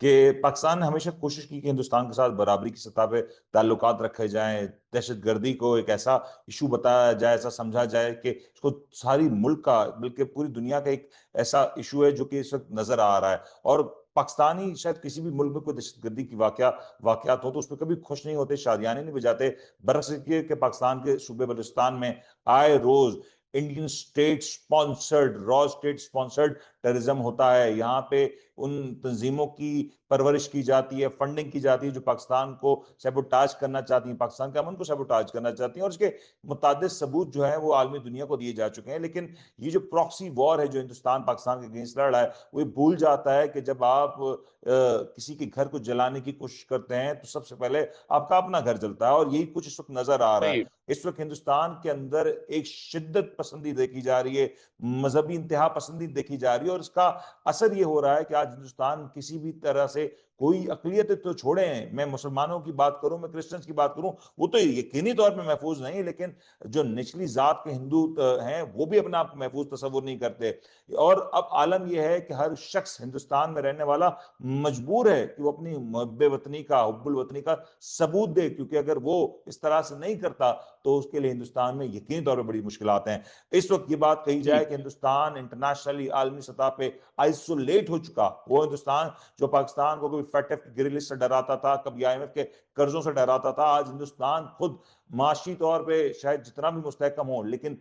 کہ پاکستان نے ہمیشہ کوشش کی کہ ہندوستان کے ساتھ برابری کی سطح پہ تعلقات رکھے جائیں، دہشت گردی کو ایک ایسا ایشو بتایا جائے، ایسا سمجھا جائے کہ اس کو ساری ملک کا بلکہ پوری دنیا کا ایک ایسا ایشو ہے جو کہ اس وقت نظر آ رہا ہے۔ اور پاکستانی شاید کسی بھی ملک میں کوئی دہشت گردی کی واقعات ہو تو اس پہ کبھی خوش نہیں ہوتے، شادیانے نہیں بجاتے، برعکس یہ کہ پاکستان کے صوبے بلوچستان میں آئے روز انڈین اسٹیٹ سپانسرڈ را اسٹیٹ سپانسرڈ ٹیررزم ہوتا ہے۔ یہاں پہ ان تنظیموں کی پرورش کی جاتی ہے، فنڈنگ کی جاتی ہے جو پاکستان کو سیبوٹاج کرنا چاہتی ہیں، پاکستان کے امن کو سیبوٹاج کرنا چاہتی ہیں، اور اس کے متعدد ثبوت جو ہیں وہ عالمی دنیا کو دیے جا چکے ہیں۔ لیکن یہ جو پراکسی وار ہے جو ہندوستان پاکستان کے اگینسٹ لڑ رہا ہے، وہ یہ بھول جاتا ہے کہ جب آپ کسی کے گھر کو جلانے کی کوشش کرتے ہیں تو سب سے پہلے آپ کا اپنا گھر جلتا ہے، اور یہی کچھ اس وقت نظر آ رہا صحیح. ہے۔ اس وقت ہندوستان کے اندر ایک شدت پسندی دیکھی جا رہی ہے، مذہبی انتہا پسندی دیکھی جا رہی ہے، اور اس کا اثر یہ ہو رہا ہے کہ آج ہندوستان کسی بھی طرح سے کوئی اقلیت تو چھوڑیں، میں مسلمانوں کی بات کروں، میں کرسچنز کی بات کروں، وہ تو یقینی طور پہ محفوظ نہیں، لیکن جو نچلی ذات کے ہندو ہیں وہ بھی اپنا آپ کو محفوظ تصور نہیں کرتے۔ اور اب عالم یہ ہے کہ ہر شخص ہندوستان میں رہنے والا مجبور ہے کہ وہ اپنی محب وطنی کا، حب الوطنی کا ثبوت دے، کیونکہ اگر وہ اس طرح سے نہیں کرتا تو اس کے لیے ہندوستان میں یقینی طور پہ بڑی مشکلات ہیں۔ اس وقت یہ بات کہی جی. جائے کہ ہندوستان انٹرنیشنلی عالمی سطح پہ آئسولیٹ ہو چکا، وہ ہندوستان جو پاکستان کو کبھی فیٹ ایف کی گری لسٹ سے ڈراتا تھا، کبھی آئی ایم ایف کے قرضوں سے ڈراتا تھا، آج ہندوستان خود معاشی طور پہ شاید جتنا بھی مستحکم ہو لیکن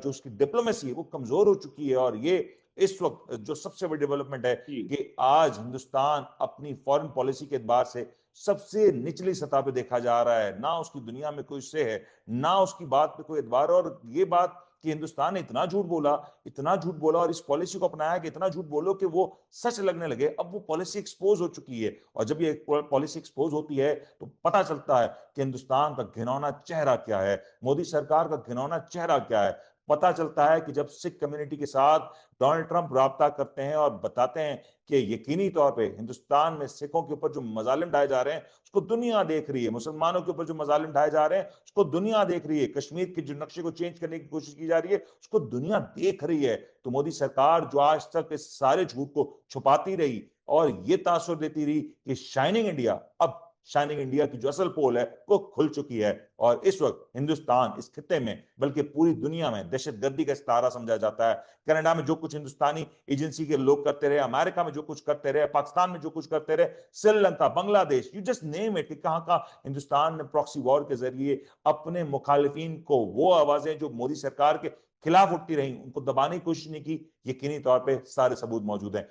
جو اس کی ڈپلومیسی ہے وہ کمزور ہو چکی ہے۔ اور یہ اس وقت جو سب سے بڑی ڈیولپمنٹ ہے جی. کہ آج ہندوستان اپنی فورن پالیسی کے اعتبار سے سب سے نچلی سطح پہ دیکھا جا رہا ہے، نہ اس کی دنیا میں کوئی اس سے ہے، نہ اس کی بات پہ کوئی اعتبار۔ اور یہ بات کہ ہندوستان نے اتنا جھوٹ بولا اور اس پالیسی کو اپنایا کہ اتنا جھوٹ بولو کہ وہ سچ لگنے لگے، اب وہ پالیسی ایکسپوز ہو چکی ہے۔ اور جب یہ پالیسی ایکسپوز ہوتی ہے تو پتہ چلتا ہے کہ ہندوستان کا گھنونا چہرہ کیا ہے، مودی سرکار کا گھنونا چہرہ کیا ہے۔ پتہ چلتا ہے کہ جب سکھ کمیونٹی کے ساتھ ڈونلڈ ٹرمپ رابطہ کرتے ہیں اور بتاتے ہیں کہ یقینی طور پہ ہندوستان میں سکھوں کے اوپر جو مظالم ڈھائے جا رہے ہیں اس کو دنیا دیکھ رہی ہے، مسلمانوں کے اوپر جو مظالم ڈھائے جا رہے ہیں اس کو دنیا دیکھ رہی ہے، کشمیر کے جو نقشے کو چینج کرنے کی کوشش کی جا رہی ہے اس کو دنیا دیکھ رہی ہے، تو مودی سرکار جو آج تک اس سارے جھوٹ کو چھپاتی رہی اور یہ تاثر دیتی رہی کہ شائننگ انڈیا، اب شائننگ انڈیا کی جو اصل پول ہے وہ کھل چکی ہے، اور اس وقت ہندوستان اس خطے میں بلکہ پوری دنیا میں دہشت گردی کا ستارہ سمجھا جاتا ہے۔ کینیڈا میں جو کچھ ہندوستانی ایجنسی کے لوگ کرتے رہے، امریکہ میں جو کچھ کرتے رہے، پاکستان میں جو کچھ کرتے رہے، سری لنکا، بنگلہ دیش، یو جسٹ نیم اٹ، کہ کہاں کہاں ہندوستان نے پراکسی وار کے ذریعے اپنے مخالفین کو، وہ آوازیں جو مودی سرکار کے خلاف اٹھتی رہیں، ان کو دبانے کی کوشش نہیں کی۔ یقینی طور پہ سارے ثبوت موجود ہیں۔